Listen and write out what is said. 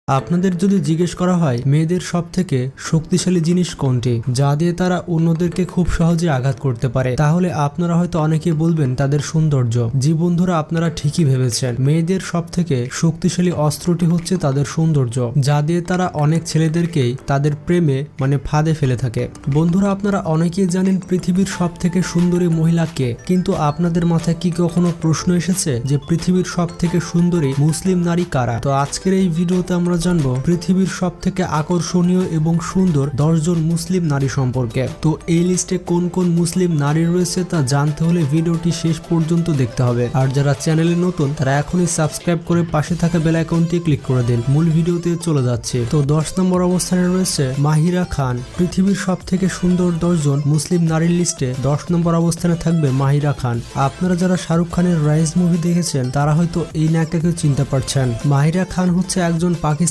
আপনাদের যদি জিজ্ঞেস করা হয় মেয়েদের সবথেকে শক্তিশালী জিনিস কোনটি যা দিয়ে তারা অন্যদেরকে খুব সহজে আঘাত করতে পারে, তাহলে আপনারা হয়তো অনেকে বলবেন তাদের সৌন্দর্য। জি বন্ধুরা, আপনারা ঠিকই ভেবেছেন। মেয়েদের সবথেকে শক্তিশালী অস্ত্রটি হচ্ছে তাদের সৌন্দর্য, যা দিয়ে তারা অনেক ছেলেদেরকেই তাদের প্রেমে ফাঁদে ফেলে থাকে। বন্ধুরা, আপনারা অনেকেই জানেন পৃথিবীর সবথেকে সুন্দরী মহিলা কে, কিন্তু আপনাদের মাথায় কি কখনো প্রশ্ন এসেছে যে পৃথিবীর সবথেকে সুন্দরী মুসলিম নারী কারা? তো আজকের এই ভিডিওতে আমরা জানবো পৃথিবীর সবথেকে আকর্ষণীয় এবং সুন্দর 10 জন মুসলিম নারী সম্পর্কে। তো এই লিস্টে কোন কোন মুসলিম নারী রয়েছে তা জানতে হলে ভিডিওটি শেষ পর্যন্ত দেখতে হবে। আর যারা চ্যানেলে নতুন তারা এখনই সাবস্ক্রাইব করে পাশে থাকা বেল আইকনটি ক্লিক করে দিন। মূল ভিডিওতে চলে যাচ্ছে। তো 10 নম্বর অবস্থানে রয়েছে মাহিরা খান। পৃথিবীর সবথেকে সুন্দর 10 জন মুসলিম নারীর লিস্টে 10 নম্বর অবস্থানে থাকবে মাহিরা খান। আপনারা যারা শাহরুখ খানের রাইজ মুভি দেখেছেন তারা হয়তো এই নায়িকাকে চিনতে পারছেন। মাহিরা খান হচ্ছে একজন পাকিস্তানি